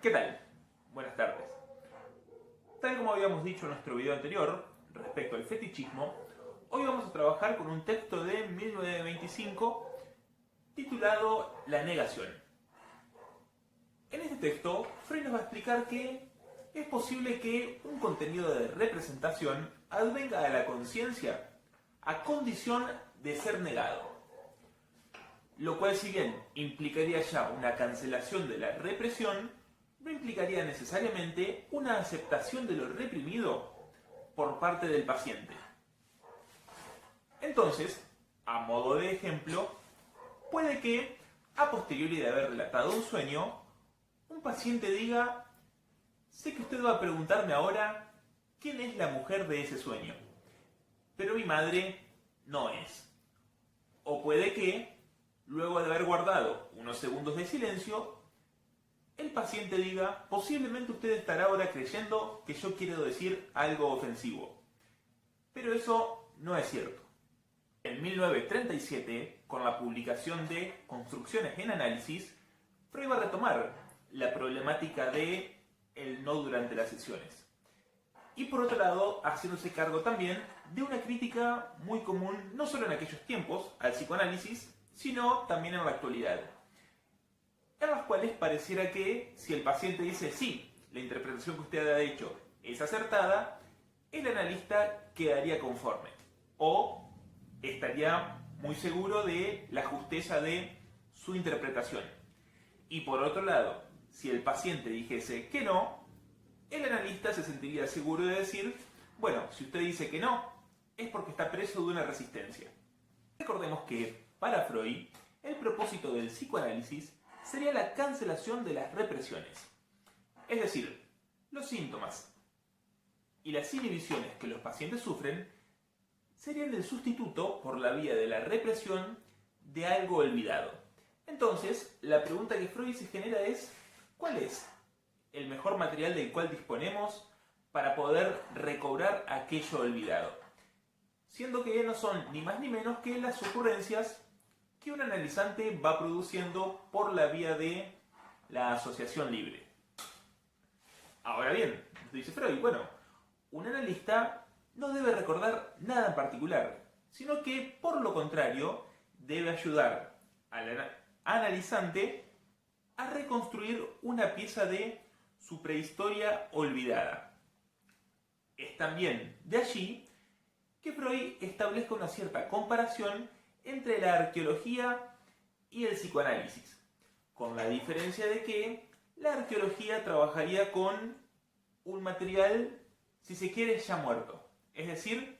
¿Qué tal? Buenas tardes. Tal como habíamos dicho en nuestro video anterior, respecto al fetichismo, hoy vamos a trabajar con un texto de 1925 titulado La negación. En este texto, Freud nos va a explicar que es posible que un contenido de representación advenga a la conciencia a condición de ser negado, lo cual, si bien implicaría ya una cancelación de la represión, no implicaría necesariamente una aceptación de lo reprimido por parte del paciente. Entonces, a modo de ejemplo, puede que, a posteriori de haber relatado un sueño, un paciente diga: sé que usted va a preguntarme ahora quién es la mujer de ese sueño, pero mi madre no es. O puede que, luego de haber guardado unos segundos de silencio, el paciente diga: posiblemente usted estará ahora creyendo que yo quiero decir algo ofensivo. Pero eso no es cierto. En 1937, con la publicación de Construcciones en Análisis, Freud va a retomar la problemática de el no durante las sesiones. Y por otro lado, haciéndose cargo también de una crítica muy común, no solo en aquellos tiempos, al psicoanálisis, sino también en la actualidad, en las cuales pareciera que si el paciente dice sí, la interpretación que usted ha hecho es acertada, el analista quedaría conforme o estaría muy seguro de la justeza de su interpretación. Y por otro lado, si el paciente dijese que no, el analista se sentiría seguro de decir: bueno, si usted dice que no, es porque está preso de una resistencia. Recordemos que, para Freud, el propósito del psicoanálisis sería la cancelación de las represiones. Es decir, los síntomas y las inhibiciones que los pacientes sufren serían el sustituto por la vía de la represión de algo olvidado. Entonces, la pregunta que Freud se genera es: ¿cuál es el mejor material del cual disponemos para poder recobrar aquello olvidado? Siendo que no son ni más ni menos que las ocurrencias que un analizante va produciendo por la vía de la asociación libre. Ahora bien, dice Freud, bueno, un analista no debe recordar nada en particular, sino que, por lo contrario, debe ayudar al analizante a reconstruir una pieza de su prehistoria olvidada. Es también de allí que Freud establezca una cierta comparación entre la arqueología y el psicoanálisis, con la diferencia de que la arqueología trabajaría con un material, si se quiere, ya muerto, es decir,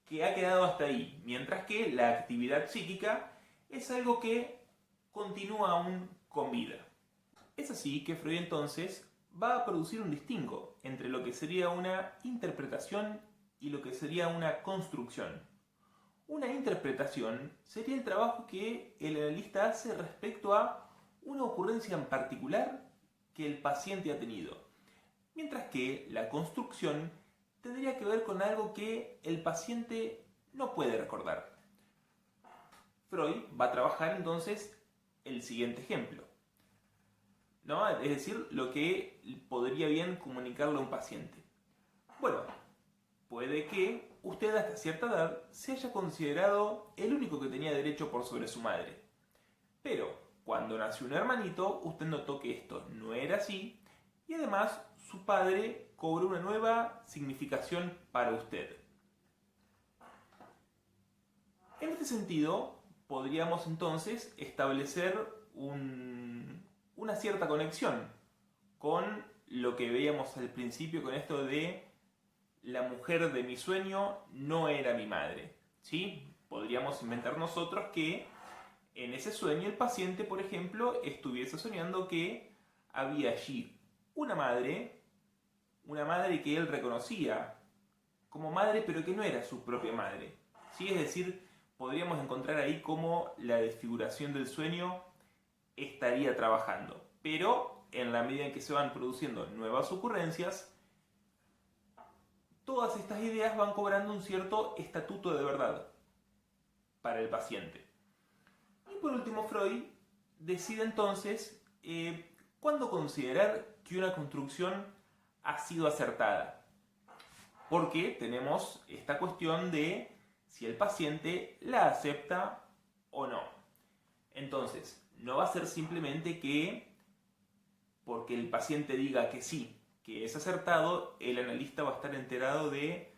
que ha quedado hasta ahí, mientras que la actividad psíquica es algo que continúa aún con vida. Es así que Freud entonces va a producir un distingo entre lo que sería una interpretación y lo que sería una construcción. Una interpretación sería el trabajo que el analista hace respecto a una ocurrencia en particular que el paciente ha tenido, mientras que la construcción tendría que ver con algo que el paciente no puede recordar. Freud va a trabajar entonces el siguiente ejemplo, ¿no? Es decir, lo que podría bien comunicarle a un paciente. Bueno, puede que usted hasta cierta edad se haya considerado el único que tenía derecho por sobre su madre. Pero cuando nació un hermanito, usted notó que esto no era así y además su padre cobró una nueva significación para usted. En este sentido, podríamos entonces establecer una cierta conexión con lo que veíamos al principio con esto de la mujer de mi sueño no era mi madre, ¿sí? Podríamos inventar nosotros que en ese sueño el paciente, por ejemplo, estuviese soñando que había allí una madre que él reconocía como madre, pero que no era su propia madre, ¿sí? Es decir, podríamos encontrar ahí cómo la desfiguración del sueño estaría trabajando, pero en la medida en que se van produciendo nuevas ocurrencias, todas estas ideas van cobrando un cierto estatuto de verdad para el paciente. Y por último, Freud decide entonces ¿cuándo considerar que una construcción ha sido acertada? Porque tenemos esta cuestión de si el paciente la acepta o no. Entonces, no va a ser simplemente que porque el paciente diga que sí, que es acertado, el analista va a estar enterado de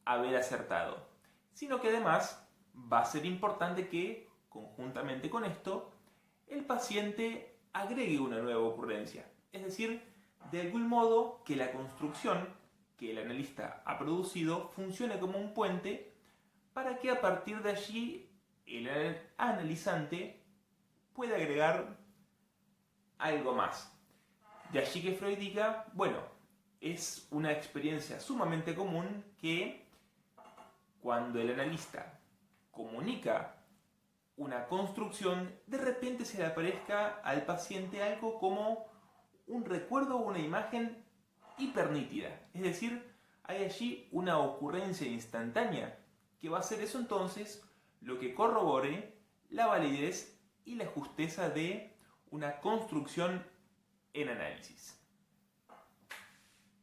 haber acertado, sino que además va a ser importante que, conjuntamente con esto, el paciente agregue una nueva ocurrencia. Es decir, de algún modo que la construcción que el analista ha producido funcione como un puente para que a partir de allí el analizante pueda agregar algo más. De allí que Freud diga, bueno, es una experiencia sumamente común que cuando el analista comunica una construcción, de repente se le aparezca al paciente algo como un recuerdo o una imagen hipernítida. Es decir, hay allí una ocurrencia instantánea que va a ser eso entonces lo que corrobore la validez y la justeza de una construcción en análisis.